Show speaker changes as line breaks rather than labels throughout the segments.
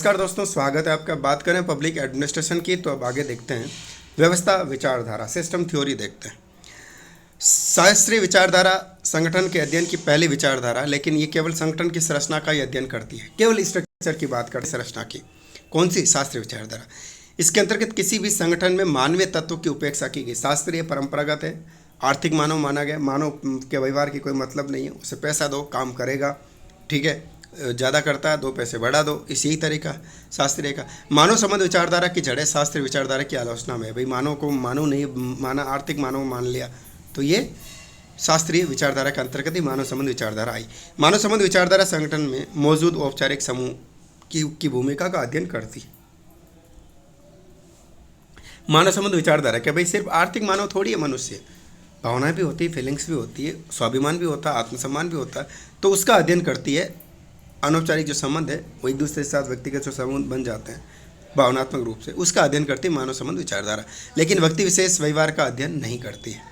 नमस्कार दोस्तों, स्वागत है आपका। बात करें पब्लिक एडमिनिस्ट्रेशन की तो अब आगे देखते हैं व्यवस्था विचारधारा, सिस्टम थ्योरी देखते हैं। शास्त्रीय विचारधारा संगठन के अध्ययन की पहली विचारधारा, लेकिन ये केवल संगठन की संरचना का ही अध्ययन करती है, केवल स्ट्रक्चर की बात करती है, संरचना की। कौन सी? शास्त्रीय विचारधारा। इसके अंतर्गत किसी भी संगठन में मानवीय तत्व की उपेक्षा की गई। शास्त्रीय परंपरागत है, आर्थिक मानव माना गया, मानव के व्यवहार की कोई मतलब नहीं है, उसे पैसा दो काम करेगा, ठीक है, ज़्यादा करता है दो पैसे बढ़ा दो, इस यही तरीका शास्त्रीय का। मानव संबंध विचारधारा की जड़ें शास्त्रीय विचारधारा की आलोचना में है। भाई मानव को मानव नहीं माना, आर्थिक मानव मान लिया, तो ये शास्त्रीय विचारधारा के अंतर्गत ही मानव संबंध विचारधारा आई। मानव संबंध विचारधारा संगठन में मौजूद औपचारिक समूह की भूमिका का अध्ययन करती है। मानव संबंध विचारधारा क्या? भाई सिर्फ आर्थिक मानव थोड़ी है, मनुष्य भावनाएं भी होती है, फीलिंग्स भी होती है, स्वाभिमान भी होता है, आत्मसम्मान भी होता है, तो उसका अध्ययन करती है। अनौपचारिक जो संबंध है वो एक दूसरे के साथ व्यक्तिगत जो संबंध बन जाते हैं भावनात्मक रूप से, उसका अध्ययन करती है मानव संबंध विचारधारा, लेकिन व्यक्ति विशेष व्यवहार का अध्ययन नहीं करती है।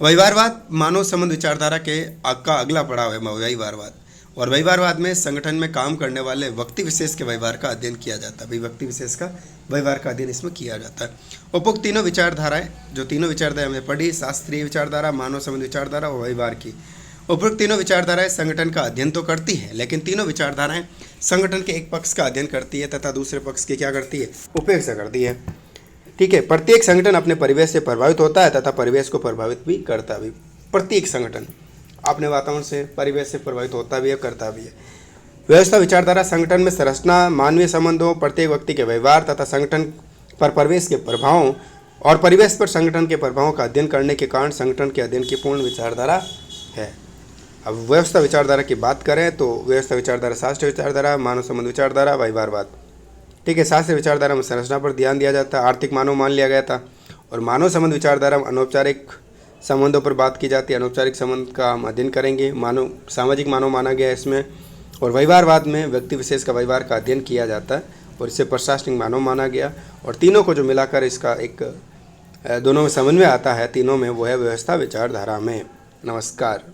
व्यवहारवाद मानव संबंध विचारधारा का अगला पड़ाव है व्यवहारवाद। और व्यवहारवाद में संगठन में काम करने वाले व्यक्ति विशेष के व्यवहार का अध्ययन किया जाता है। भाई व्यक्ति विशेष का व्यवहार का अध्ययन इसमें किया जाता है। उपरोक्त तीनों विचारधाराएं, जो तीनों विचारधाराएं हमने पढ़ी, शास्त्रीय विचारधारा, मानव संबंध विचारधारा और व्यवहार की, उपरोक्त तीनों विचारधाराएं संगठन का अध्ययन तो करती है, लेकिन तीनों विचारधाराएं संगठन के एक पक्ष का अध्ययन करती है तथा दूसरे पक्ष की क्या करती है? उपेक्षा करती है। ठीक है, प्रत्येक संगठन अपने परिवेश से प्रभावित होता है तथा परिवेश को प्रभावित भी करता भी। प्रत्येक संगठन अपने वातावरण से, परिवेश से प्रभावित होता भी है, करता भी है। व्यवस्था विचारधारा संगठन में संरचना, मानवीय संबंधों, प्रत्येक व्यक्ति के व्यवहार तथा संगठन पर परिवेश के प्रभावों और परिवेश पर संगठन के प्रभावों का अध्ययन करने के कारण संगठन के अध्ययन की पूर्ण विचारधारा है। अब व्यवस्था विचारधारा की बात करें तो व्यवस्था विचारधारा शास्त्रीय विचारधारा, मानव संबंध विचारधारा, व्यवहारवाद। ठीक है, शास्त्रीय विचारधारा में संरचना पर ध्यान दिया जाता है, आर्थिक मानव मान लिया गया था। और मानव संबंध विचारधारा में अनौपचारिक संबंधों पर बात की जाती है, अनौपचारिक संबंध का हम अध्ययन करेंगे, मानव सामाजिक मानव माना गया है इसमें। और व्यवहारवाद में व्यक्ति विशेष का व्यवहार का अध्ययन किया जाता है और इसे प्रशासनिक मानव माना गया। और तीनों को जो मिलाकर इसका एक दोनों में समन्वय आता है, तीनों में, वो है व्यवस्था विचारधारा में। नमस्कार।